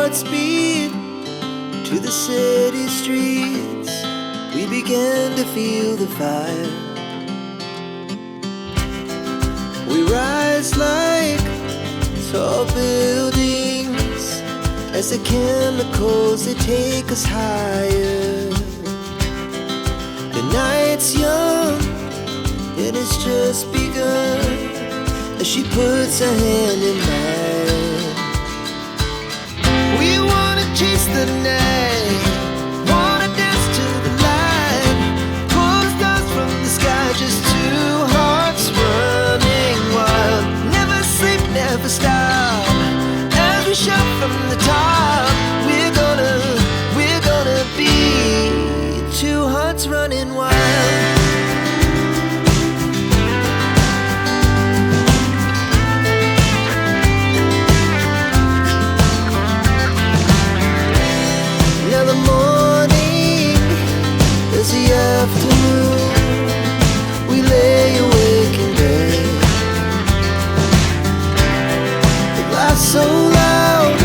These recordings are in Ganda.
Godspeed to the city streets. We began to feel the fire. We rise like tall buildings as the chemicals they take us higher. The night's young and it's just begun as she puts her hand in mine. We wanna chase the night, wanna dance to the light, pull the stars from the sky, just two hearts running wild. Never sleep, never stop, as we shout from the top. We're gonna be two hearts running wild. Now the morning is the afternoon. We lay awake in bed. The laughs so loud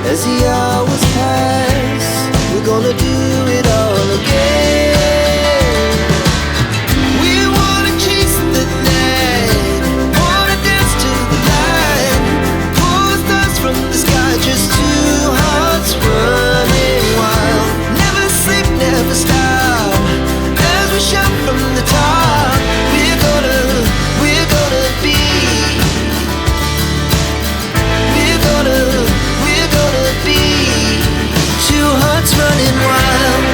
as the hours pass. We're gonna do it all again. We wanna chase the night, wanna dance to the light, pull the stars from the sky, just two hearts running wild. Never sleep, never stop, as we shout from the top. We're gonna be, we're gonna be two hearts running wild.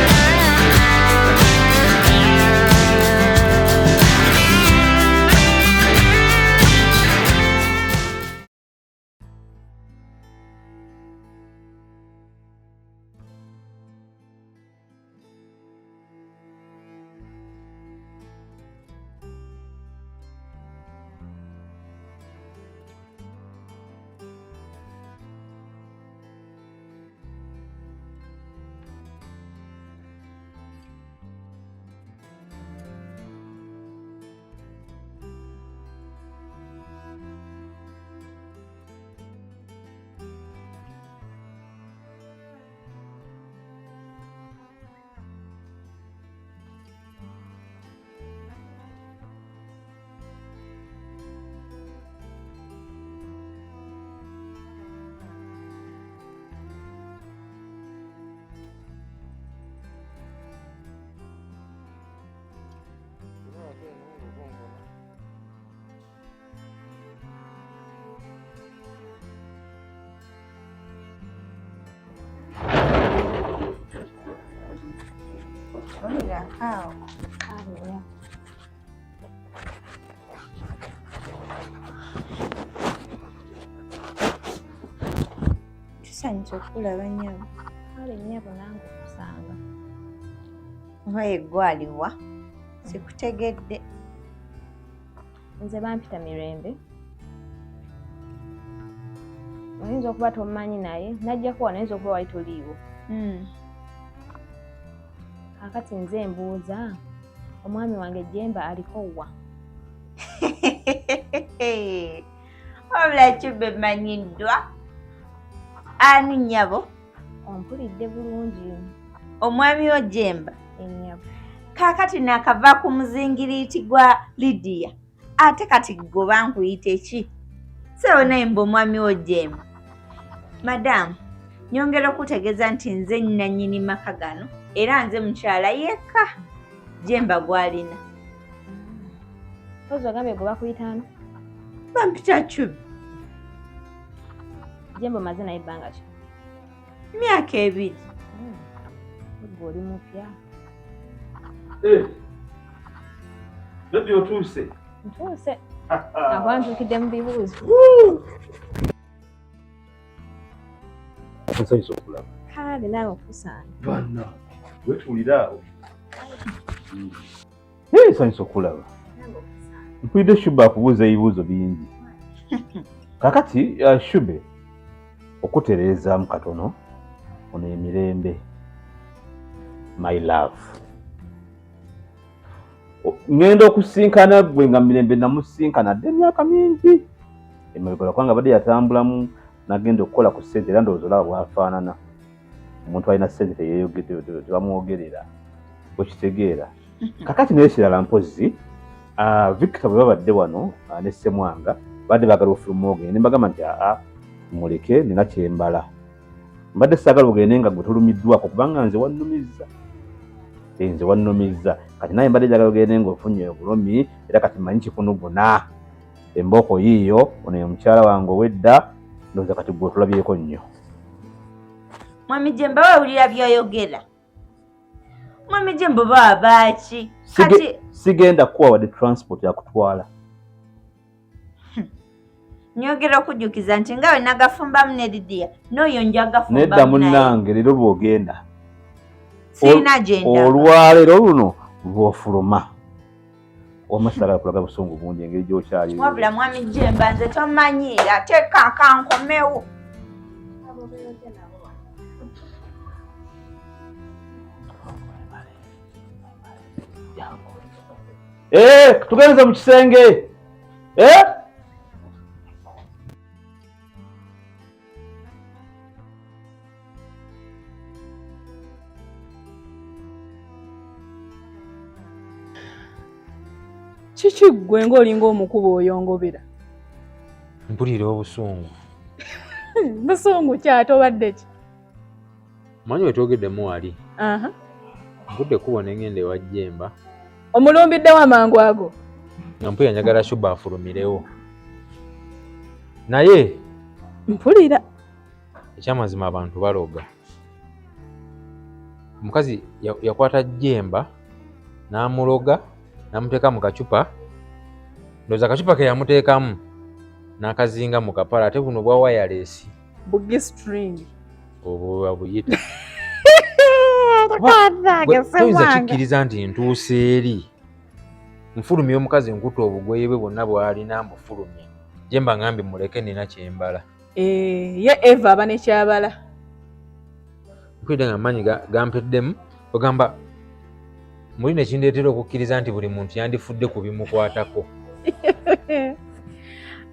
Tusanyusa okulaba nnyabo. Kale nnyabo nange okusanga. Obaye gwaliwa? Sikutegedde. Nze bampita Mirembe. Oyinza okuba tomumanyi naye, najjako wano oyinza okuba wali toliiwo. Kaakati nze mbuuza, omwami wange Jemba aliko wa? Wabula Chube manyiddwa. Ani nnyabo? Ompulidde bulungi. Omwami wo Jemba. Ennyabo. Kaakati nakava ku muzingiriiti gwa Lydia. Ate kati goba nkuyite ki? Sewo naye mbu omwami wo Jemba. Madamu, nyongera okutegeeza nti nze nnannyini maka gano era nze mukyala yekka Jemba gw'alina. Ozo ogambye gwe bakuyita ani? Bampita Chube. Jemba omaze naye ebbanga ki? Myaka 2. Gwe oli mupya. Baby otuuse. Ntuuse. Akuba ntuukidde mu bibuuzo. Nsanyusa okulaba. Kale naawe okusaana. Bana, wetuulira awo. Nsanyusa okulaba. Mpulidde Shube akubuuza ebibuuzo bingi. Kakati Shube okutereezaamu katono ono Emirembe. My love. Ngenda okusinkana gwe nga Mirembe namusinkana dde emyaka mingi. Emabega kwanga badde yatambulamu nagenda okukola ku ssente era ndowooza olaba bwafaanana omuntu alina ssente tebamwogerera bwekitegeera kakati naye kirala mpozzi Victor bwe babadde wano ne Ssemwanga badde baagala ofuluma ogende ne mbagamba nti muleke nina kyembala mbadde saagala ogende nga gwe tolumiddwako kubanga nze wannumizza kati naye mbadde njagala ogende ng'ofunye obulumi era kati mmanyi kikunuguna embooko yiiyo ono ye mukyala wange owedda ndowooza kati gwe otulabyeko nnyo. Mwami Jemba wawulira by'oyogera? Mwami Jemba baba ki? Kati sigenda kuwa wadde transport yakutwala. Nyogera okujjukiza nti nga we nagafumbamu ne Lydia n'oyo njagafumbamu nedda munnange leero lw'ogenda sirina gyenda olwaleero luno lw'ofuluma wamasagala kulaga busungu bungi engeri gy'okyali wabula mwami Jemba nze tomanyiira teeka kankomewo. Tugenze mu kisenge. Kiki ggwe ng'olinga omukuba oyongobera? Mpulira obusungu. Busungu kyate obadde ki? Manyi wetwogeddemu wali. Mpudde kubona engende ewa Jemba. Omulumbiddewo amangu ago? Nga mpulira njagala Shuba afulumirewo. Naye mpulira ekyamazima abantu baloga. Omukazi yakwata Jemba n'amuloga n'amuteeka mu kacupa. Ndowooza akacupa ke yamuteekamu n'akazinga mu kapala ate buno bwa wireless. Bugi string. Obwo babuyita. Toyinza kikkiriza nti ntuuse eri. Nfulumya omukazi nkuta obugoye bwe bwonna bw'alina mbufulumya. Jemba ngambi muleke nina kyembala. Ye Eva aba nekyabala. Mpulira nga amaanyi gampeddemu ogamba mulina ekindeetera okukkiriza nti buli muntu yandifudde ku bimukwatako.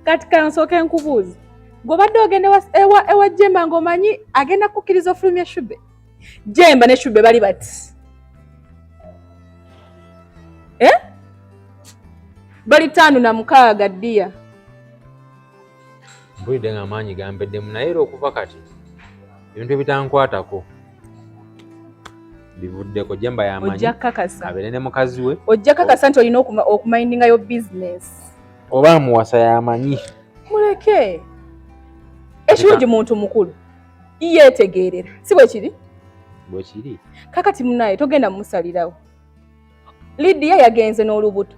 Kati kansooke nkubuuze. Gw'obadde ogenda ewa Jemba ng'omanyi agenda kukkiriza ofulumya Shube? Jemba ne Shube bali bati. Bali 5-6 ddiya. Mpulidde nga amaanyi gampeddemu naye era okuva kati ebintu ebitankwatako bivuddeko. Jemba yamanyi ojja kakasa abeere ne mukazi we. Ojja kakasa nti olina okumindingayo business. Oba amuwasa yamanyi. Muleke. Ekirungi muntu mukulu yeetegeerera si bwe kiri? Bwe kiri. Kakati munaye togenda mumusalirawo. Lydia yagenze n'olubuto.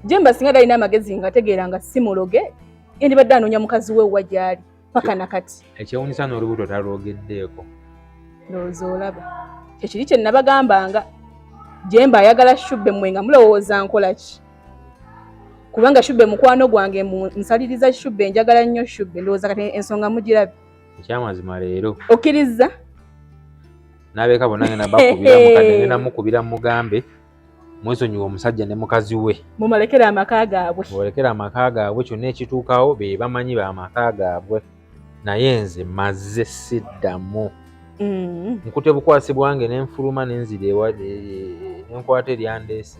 Jemba singa dalina amagezi nga ategeera nga si muloge yandibadde anoonya mukazi we wa gy'ali paka nakati. Ekyewuunyisa n'olubuto talwogeddeeko. Ndowooza olaba. Kyekiri kye nabagambanga. Jemba ayagala Shube mmwe nga mulowooza nkola ki? Kubanga Shube mukwano gwange nsaliriza Shube njagala nnyo Shube ndowooza kati ensonga mugirabye. Ekyamazima leero. Okkiriza? N'abeeka bonna ngenda bakubira mukadde ngenda mukubira mugambe mwesonyiwa omusajja ne mukazi we. Mumalekera amaka gaabwe. Mubalekera amaka gaabwe kyonna ekituukawo be bamanyi b'amaka gaabwe. Naye nze mazze siddamu. Nkute bukwasi bwange n'enfuluma n'enzira n'enkwata eryandeese.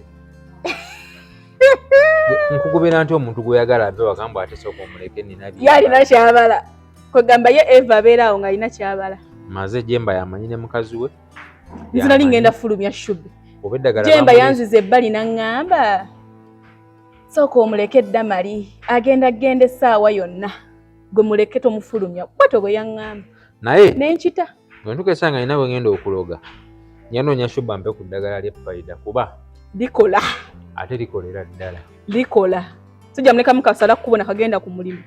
Nkugubira nti omuntu gweyagala abe wagamba ate sooka omuleke nina bye. Yalina kyabala. Kwegamba ye Eva abeera awo ng'alina kyabala. Maze Jemba yamanyi ne mukazi we. Nze nali ngenda fulumya Shube. Obeddagala Jemba yanziza ebbali n'aŋŋamba sooka omuleke Damali agenda essaawa yonna gwe muleke tomufulumya bwatyo bwe yaŋŋamba. Naye n'enkita bwe ntukeesa nga nina bwe ngenda okuloga yanoonya Shuba mpe ku ddagala ly'effayida kuba likola ate likolera ddala. Likola sijja mulekamu kasala kukubona kagenda ku mulimu.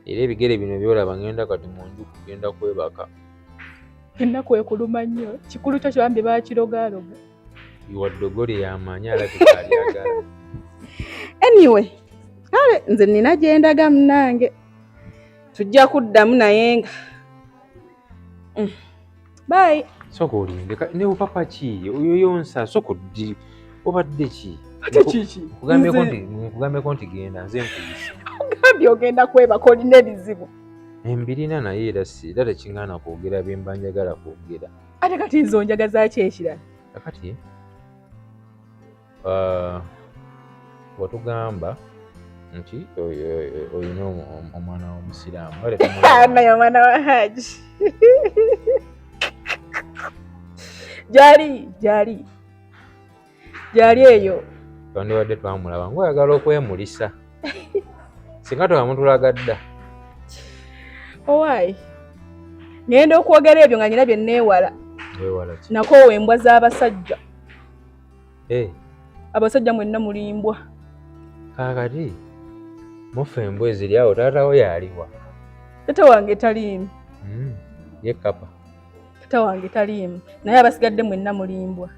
Era ebigere bino byolaba ngenda kati mu nju kugenda kwebaka. Genda kwekuluma nnyo kikulu kyo kyambi baakirogaloga. Iwaddogole yamanyi alabika alyagala. Anyway, kale nze nina gyendaga munange. Tujja kuddamu naye nga. Bye. Soko olinde ne upapa ki oyo yonsa soko ddi obadde ki? Ate kiki? Kugambye konti genda nze nkuyise. Ogambye ogenda kwebaka olina ebizibu. embirina naye era tekiŋŋaana kwogera bye mba njagala kwogera. Ate kati nze onjagaza ki ekirala? Kakati watugamba nti oyina omwana w'omusiraamu naye omwana wa Haji gyali eyo twandiwadde twamulaba ng'oyagala okwemulisa singa twamutulaga dda. Owaayi ngenda okwogera ebyo nga nyina bye neewala. Weewala ki? Nakoowa embwa z'abasajja. Abasajja mwenna mulimbwa. Kaakati mufe embwa eziri awo taata we yaliwa? Taata wange taliimu. Ye Kapa? Taata wange taliimu naye abasigadde mwenna mulimbwa.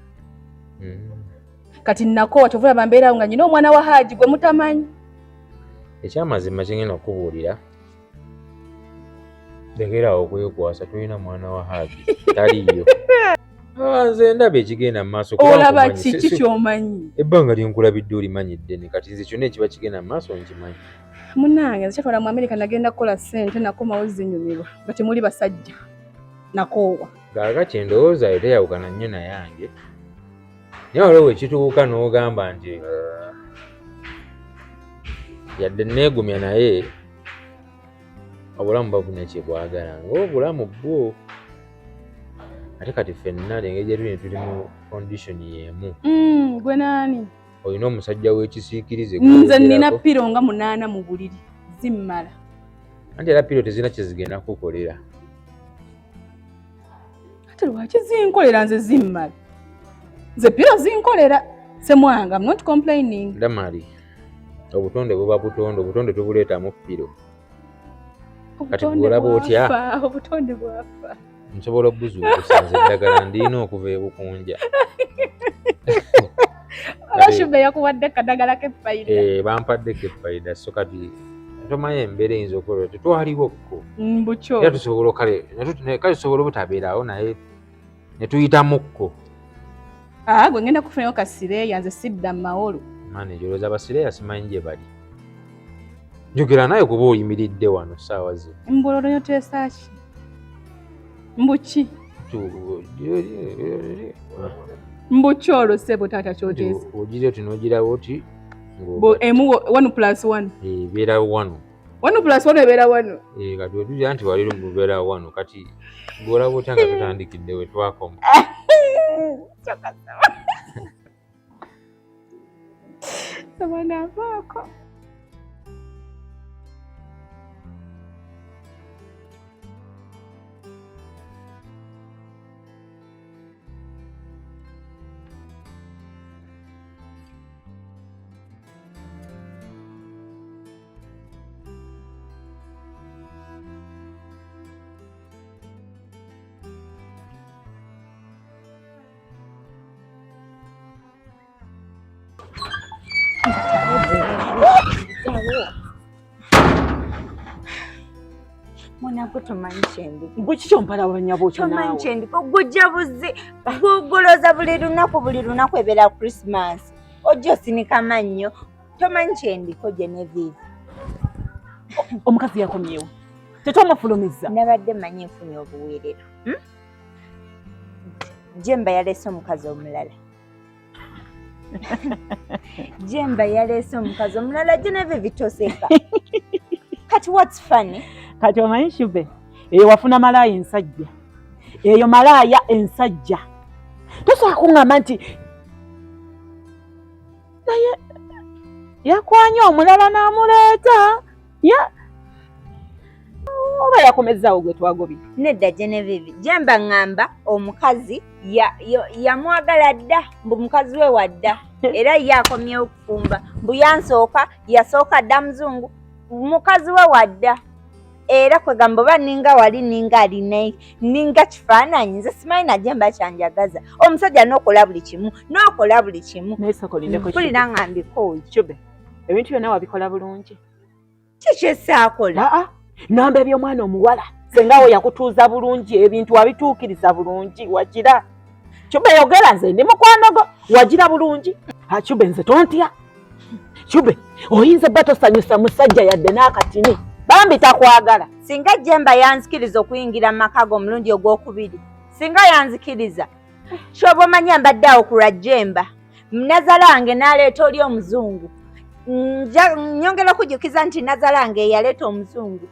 Kati nakoowa kyova olaba mbeerawo nga nyina omwana wa Haji gwe mutamanyi. Ekyamazima kingenda okubuulira lekerawo okwekwasa tulina mwana wa Haji taliyo. Nze ndaba ekigenda mu maaso. Olaba kiki ky'omanyi? Ebbanga lyenkulabidde olimanyidde ne kati nze kyonna ekiba kigenda mu maaso nkimanyi. Munnange nze kyatwala mu Amerika nagenda kukola ssente nakomawo zinyumirwa nga temuli basajja nakoowa. Kaakati endowooza yo teyawukana nnyo na yange. Naye waliwo ekituuka n'ogamba nti yadde neegumya naye obulamu babuna kyebwagala ng'obulamu bwo. Ate kati ffenna engeri gye tuli tuli mu condition y'emu. Gwe naani? Olina omusajja w'ekisiikirize. Nze nina piro nga 8 mu buliri zimmala. Anti era piro tezirina kye zigenda kukolera. Ate lwaki zinkolera nze zimmala? Nze piro zinkolera. Semwanga, I'm not complaining. Damali, obutonde buba butonde, obutonde tubuleetamu piro. Kati bw'olaba otya? Obutonde bwafa. Nsobola okubuzuukusa nze eddagala ndiina okuva ebukunja. Olashube yakuwadde kadagala k'effayida. Bampaddeko effayida so kati tomanyi embeera eyinza okukola tetwaliwokko. Mbukyo. Era tusobola kale tusobola obutabeerawo naye ne tuyitamuko. Gwe ngenda kufunayo kasireeya nze sidda mu mahoro. Mane jolooza abasireeya simanyi gye bali. Njogera naye kuba oyimiridde wano ssaawa zino. Mbololo yoteesa ki? Mbuki? Mbuki olwo ssebo taata kyoteesa? Ogire oti n'ogirawo oti? Emu 1+1. Ebeera 1. 1+1 ebeera 1. Kati wetugira nti wali lubeera 1 kati ng'olaba otya nga tutandikidde we twakoma. Saba navaako. Mwanako tomanyi kyendi. Bweki kyompala banyabo kyo naawe. Tomanyi kyendi ko gujja buzi gugoloza buli lunaku ebeera Christmas. Ojjo sinika mannyo. Tomanyi kyendi ko Genevieve. Omukazi yakomyewo. Tetwamufulumiza. Nabadde manyi nfunye obuweerero. Jemba yaleese omukazi omulala. Jemba yaleese omukazi omulala Genevieve toseka. Kati what's funny? Kati omanyi Shube, eyo wafuna malaaya ensajja. Eyo malaaya ensajja. Tosobola kuŋŋamba nti naye yakwanya omulala n'amuleeta. Oba yakomezaawo gwe twagobye. Nedda Genevieve, Jemba ngamba omukazi yamwagala dda, mbu mukazi we wadda. Era yakomyewo okufumba. Mbu yansooka, yasooka dda muzungu. Mukazi we wadda. Era kwegamba oba ninga wali ninga alinaye ninga kifaananyi nze simanyi na Jemba kyanjagaza. Omusajja n'okola buli kimu naye sakolindeko mpulira ngambiko Shube, ebintu byonna wabikola bulungi. kiki esaakola? Namba eby'omwana omuwala sengawo yakutuuza bulungi ebintu wabituukiriza bulungi wagira. Shube yogera nze ndi mukwanogo wagira bulungi. Shube nze tontya. Shube oyinza bba tosanyusa musajja yadde n'akatini bambi takwagala. Singa Jemba yanzikiriza okuyingira mu maka go omulundi ogwokubiri, singa yanzikiriza kyoba omanya mbadde awo ku lwa Jemba, Nazalange n'aleeta oli omuzungu. Nyongera okujjukiza nti Nazalange eyaleeta omuzungu.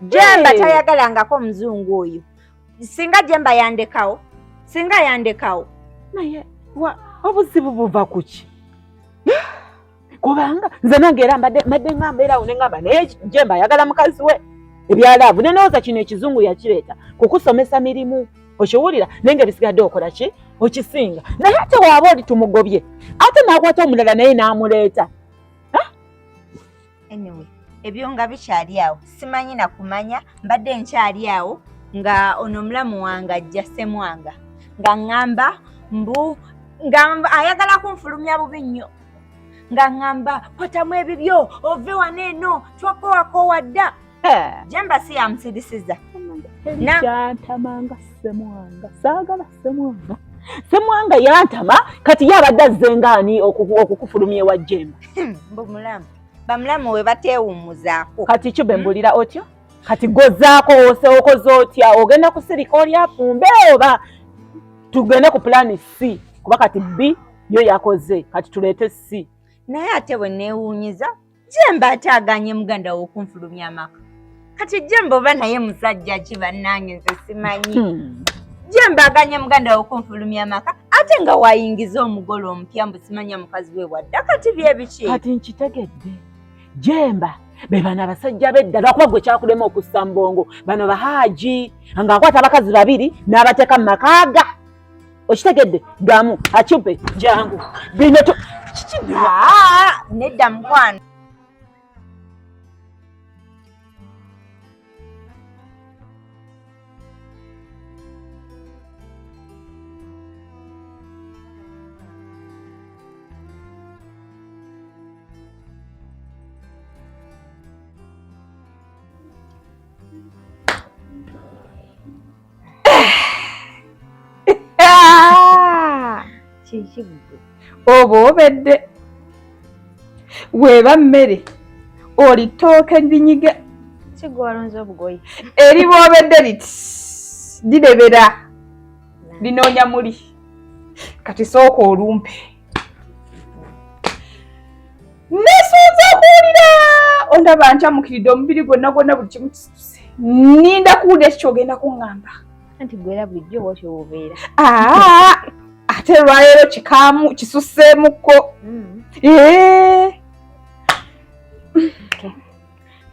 Jemba tayagalangako omuzungu oyo. Singa Jemba yandekawo, singa yandekawo. Naye obuzibu buva ku ki? Kubanga nze nange era mbadde ngamba era ne ngamba naye Jemba ayagala mukazi we. Ebyalaavu nenooza kino ekizungu yakireeta kukusomesa mirimu. Okiwulira nenge bisigadde okola ki? Okisinga. Naye ate waaba oli tumugobye. Ate n'akwata omulala naye n'amuleeta. Anyway, ebyo nga bikyali awo. Simanyi na kumanya mbadde nkyali awo nga ono mulamu wange ajja Ssemwanga. Nga ngamba mbu nga ayagala kunfulumya bubi nnyo. Nga ngamba potamu ebibyo ove wano eno twakowakoowa dda. Jemba si yamusirisiza. Yantamanga Ssemwanga. Saagala Ssemwanga. Ssemwanga yantama kati yabadde azzengaani okukufulumya ewa Jemba. Mbu mulamu. Bamulamu we bateewummuzaako. Kati kyo bembulira otyo? Kati gozaako okoze otya? Ogenda kusirika oli afumbe oba tugende ku pulaani C? Kuba kati B yo yakoze. Kati tuleete C. Naye ate bwe neewuunyiza, Jemba ate aganye muganda we okunfulumya amaka. Kati Jemba oba naye musajja ki bannange nze simanyi. Jemba aganye muganda we okunfulumya amaka ate nga wayingiza omugole omupya mbu simanya mukazi we wadda. Kati bye biki? Kati nkitegedde. Jemba be bano abasajja b'eddala kuba gwe kyakulema okussa mbongo. Bano Bahaaji nga akwata abakazi babiri n'abateeka mu makaaga. Okitegedde? Gamu acupe jangu bino nedda mukwano. Oba obedde weeba mmere oli ttooke linyiga Sigwalonza obugoyi. eri bw'obedde liti lirebera linoonya muli kati sooka olumpe nesuuza okuwulira ondaba nkyamukiridde omubiri gwonna gwonna buli kimu kisituse ninda kuwulira ekikyogenda kuŋŋamba Anti gwera bulijjo bw'otyo bw'obeera. Ate lwaleero kikaamu kisusseemukko.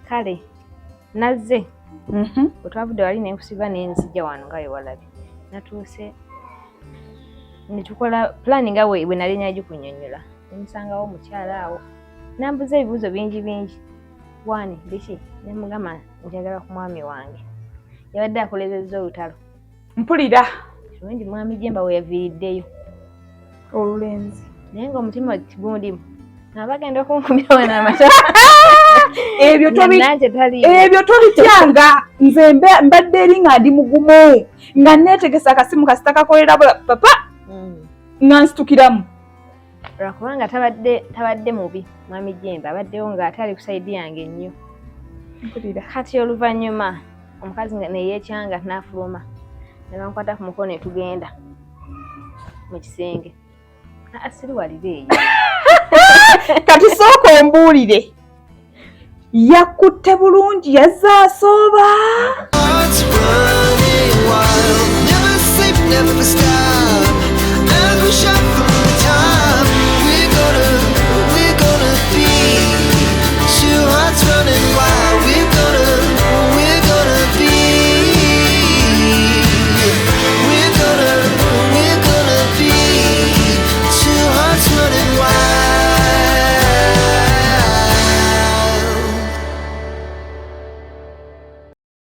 Kale nazze otwavudde wali nenkusiba nenzijja wano nga wewalabye. Natuuse ne tukola pulaani nga bwe nali nagikunnyonnyola. Nemusangawo omukyala awo nambuza ebibuuzo bingi bingi. Wani biki ne mugamba njagala ku mwami wange. Yabadde akolezezza olutalo. Mpulira kirungi mwami Jemba we yaviiriddeyo olulenzi naye ng'omutima gundimu abagenda okunkumira wano amata. Ebyo tobityanga. Nze mbadde eri nga ndi mugumu nga neetegesa akasimu kasita kakolera papa nga nsitukiramu. Lwakubanga tabadde mubi mwami Jemba abaddewo ng'ate ali ku sayidi yange nnyo. Kati oluvannyuma omukazi neyeekyanga n'afuluma ne bankwata ku mukono ne tugenda mu kisenge. Asiri walire eyo. Kati sooka ombuulire yakutte bulungi yazze asooba.